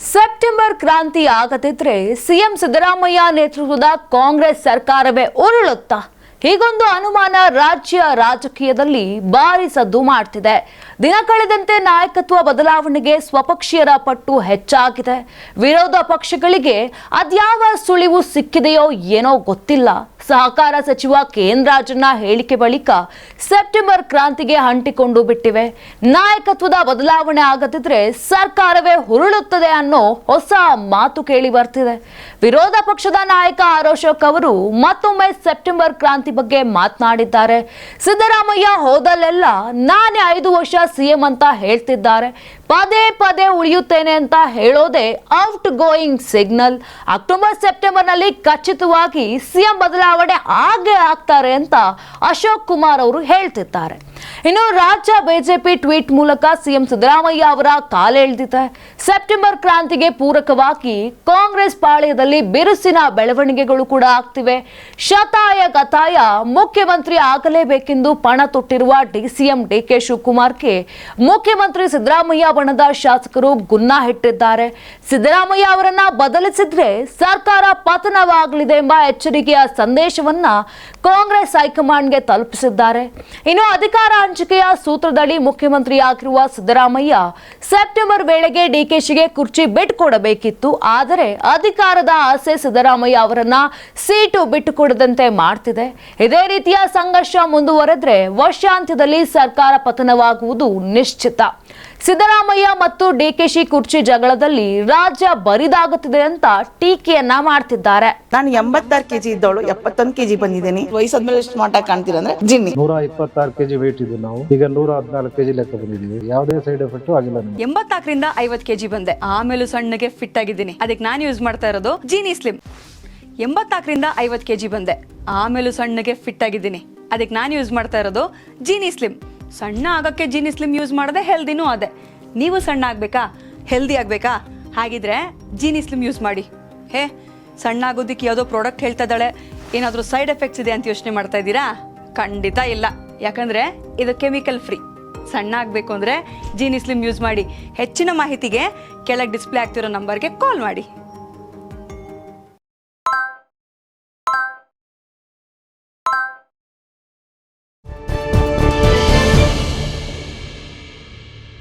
September ಕ್ರಾಂತಿ ಆಗದಿದ್ರೆ CM Siddaramaiah ನೇತೃತ್ವದ ಕಾಂಗ್ರೆಸ್ ಸರ್ಕಾರವೇ ಉರುಳುತ್ತಾ? ಹೀಗೊಂದು ಅನುಮಾನ ರಾಜ್ಯ ರಾಜಕೀಯದಲ್ಲಿ ಭಾರಿ ಸದ್ದು ಮಾಡ್ತಿದೆ. ದಿನ ಕಳೆದಂತೆ ನಾಯಕತ್ವ ಬದಲಾವಣೆಗೆ ಸ್ವಪಕ್ಷೀಯರ ಪಟ್ಟು ಹೆಚ್ಚಾಗಿದೆ. ವಿರೋಧ ಪಕ್ಷಗಳಿಗೆ ಅದ್ಯಾವ ಸುಳಿವು ಸಿಕ್ಕಿದೆಯೋ ಏನೋ ಗೊತ್ತಿಲ್ಲ. ಸಹಕಾರ ಸಚಿವ ಕೆಎನ್ ರಾಜಣ್ಣ ಹೇಳಿಕೆ ಬಳಿಕ ಸೆಪ್ಟೆಂಬರ್ ಕ್ರಾಂತಿಗೆ ಅಂಟಿಕೊಂಡು ಬಿಟ್ಟಿವೆ. ನಾಯಕತ್ವದ ಬದಲಾವಣೆ ಆಗದಿದ್ರೆ ಸರ್ಕಾರವೇ ಉರುಳುತ್ತದೆ ಅನ್ನೋ ಹೊಸ ಮಾತು ಕೇಳಿ ಬರ್ತಿದೆ. ವಿರೋಧ ಪಕ್ಷದ ನಾಯಕ ಅಶೋಕ್ ಅವರು ಮತ್ತೊಮ್ಮೆ ಸೆಪ್ಟೆಂಬರ್ ಕ್ರಾಂತಿ ಬಗ್ಗೆ ಮಾತನಾಡಿದ್ದಾರೆ. ಸಿದ್ದರಾಮಯ್ಯ ಹೋದಲ್ಲೆಲ್ಲ ನಾನೇ 5 ವರ್ಷ ಸಿಎಂ ಅಂತ ಹೇಳ್ತಿದ್ದಾರೆ. ಪದೇ ಪದೇ ಉಳಿಯುತ್ತೇನೆ ಅಂತ ಹೇಳೋದೇ out going signal. October September ನಲ್ಲಿ ಖಚಿತವಾಗಿ ಸಿಎಂ ಬದಲಾವಣೆ ಆಗೇ ಆಗ್ತಾರೆ ಅಂತ ಅಶೋಕ್ ಕುಮಾರ್ ಅವರು ಹೇಳ್ತಿದ್ದಾರೆ. ಇನ್ನು ರಾಜ್ಯ ಬಿಜೆಪಿ ಟ್ವೀಟ್ ಮೂಲಕ ಸಿಎಂ ಸಿದ್ದರಾಮಯ್ಯ ಅವರ ಕಾಲೆಳೆದಿದೆ. ಸೆಪ್ಟೆಂಬರ್ ಕ್ರಾಂತಿಗೆ ಪೂರಕವಾಗಿ ಕಾಂಗ್ರೆಸ್ ಪಾಳ್ಯದಲ್ಲಿ ಬಿರುಸಿನ ಬೆಳವಣಿಗೆಗಳು ಕೂಡ ಆಗ್ತಿವೆ. ಶತಾಯ ಗತಾಯ ಮುಖ್ಯಮಂತ್ರಿ ಆಗಲೇಬೇಕೆಂದು ಪಣ ತೊಟ್ಟಿರುವ ಸಿಎಂ ಡಿಕೆ ಶಿವಕುಮಾರ್ಗೆ ಮುಖ್ಯಮಂತ್ರಿ ಸಿದ್ದರಾಮಯ್ಯ ಬಣದ ಶಾಸಕರು ಗುನ್ನ ಇಟ್ಟಿದ್ದಾರೆ. ಸಿದ್ದರಾಮಯ್ಯ ಅವರನ್ನ ಬದಲಿಸಿದ್ರೆ ಸರ್ಕಾರ ಪತನವಾಗಲಿದೆ ಎಂಬ ಎಚ್ಚರಿಕೆಯ ಸಂದೇಶವನ್ನ ಕಾಂಗ್ರೆಸ್ ಹೈಕಮಾಂಡ್ಗೆ ತಲುಪಿಸಿದ್ದಾರೆ. ಇನ್ನು ಅಧಿಕಾರ ಹಂಚಿಕೆಯ ಸೂತ್ರದಡಿ ಮುಖ್ಯಮಂತ್ರಿಯಾಗಿರುವ ಸಿದ್ದರಾಮಯ್ಯ ಸೆಪ್ಟೆಂಬರ್ ವೇಳೆಗೆ ಡಿಕೆಶಿಗೆ ಕುರ್ಚಿ ಬಿಟ್ಟುಕೊಡಬೇಕಿತ್ತು. ಆದರೆ ಅಧಿಕಾರದ ಆಸೆ ಸಿದ್ದರಾಮಯ್ಯ ಅವರನ್ನ ಸೀಟು ಬಿಟ್ಟುಕೊಡದಂತೆ ಮಾಡ್ತಿದೆ. ಇದೇ ರೀತಿಯ ಸಂಘರ್ಷ ಮುಂದುವರೆದ್ರೆ ವರ್ಷಾಂತ್ಯದಲ್ಲಿ ಸರ್ಕಾರ ಪತನವಾಗುವುದು ನಿಶ್ಚಿತ. ಸಿದ್ದರಾಮಯ್ಯ ಮತ್ತು ಡಿಕೆಶಿ ಕುರ್ಚಿ ಜಗಳದಲ್ಲಿ ರಾಜ್ಯ ಬರಿದಾಗುತ್ತಿದೆ ಅಂತ ಟೀಕೆಯನ್ನ ಮಾಡ್ತಿದ್ದಾರೆ. ನಾನು 86 ಕೆಜಿ ಇದ್ದವಳು 71 ಕೆಜಿ ಬಂದಿದ್ದೇನೆ. ವಯಸ್ಸಾದ್ಮೇಲೆ ಸ್ಮಾರ್ಟ್ ಆಗಿ ಕಾಣ್ತೀರ ಅಂದ್ರೆ ಜಿನ್ನಿ. 126 ಕೆಜಿ ವೇಟ್ ಇದೆ. ನಾವು ಈಗ 114 ಕೆಜಿ ಲೆಕ್ಕ ಬಂದಿದ್ದೀವಿ. ಯಾವುದೇ ಸೈಡ್ ಎಫೆಕ್ಟ್ ಆಗಿಲ್ಲ. 84ರಿಂದ 50 ಕೆಜಿ ಬಂದೆ. ಆಮೇಲೆ ಸಣ್ಣಗೆ ಫಿಟ್ ಆಗಿದ್ದೀನಿ. ಅದಕ್ಕೆ ನಾನು ಯೂಸ್ ಮಾಡ್ತಾ ಇರೋದು ಜೀನಿ ಸ್ಲಿಮ್. 84ರಿಂದ 50 ಕೆಜಿ ಬಂದೆ. ಆಮೇಲೆ ಸಣ್ಣಗೆ ಫಿಟ್ ಆಗಿದ್ದೀನಿ. ಅದಕ್ಕೆ ನಾನು ಯೂಸ್ ಮಾಡ್ತಾ ಇರೋದು ಜೀನಿ ಸ್ಲಿಮ್. ಸಣ್ಣ ಆಗಕ್ಕೆ ಜೀನಿ ಸ್ಲಿಮ್ ಯೂಸ್ ಮಾಡದೆ ಹೆಲ್ದಿನೂ ಅದೇ. ನೀವು ಸಣ್ಣ ಆಗ್ಬೇಕಾ, ಹೆಲ್ದಿ ಆಗ್ಬೇಕಾ? ಹಾಗಿದ್ರೆ ಜೀನಿ ಸ್ಲಿಮ್ ಯೂಸ್ ಮಾಡಿ. ಸಣ್ಣ ಆಗೋದಕ್ಕೆ ಯಾವುದೋ ಪ್ರಾಡಕ್ಟ್ ಹೇಳ್ತಾ ಇದ್ದಾಳೆ, ಏನಾದರೂ ಸೈಡ್ ಎಫೆಕ್ಟ್ಸ್ ಇದೆ ಅಂತ ಯೋಚನೆ ಮಾಡ್ತಾ ಇದ್ದೀರಾ? ಖಂಡಿತ ಇಲ್ಲ. ಯಾಕಂದ್ರೆ ಇದು ಕೆಮಿಕಲ್ ಫ್ರೀ. ಸಣ್ಣ ಆಗಬೇಕು ಅಂದರೆ ಜೀನಿ ಸ್ಲಿಮ್ ಯೂಸ್ ಮಾಡಿ. ಹೆಚ್ಚಿನ ಮಾಹಿತಿಗೆ ಕೆಳಗೆ ಡಿಸ್ಪ್ಲೇ ಆಗ್ತಿರೋ ನಂಬರ್ಗೆ ಕಾಲ್ ಮಾಡಿ.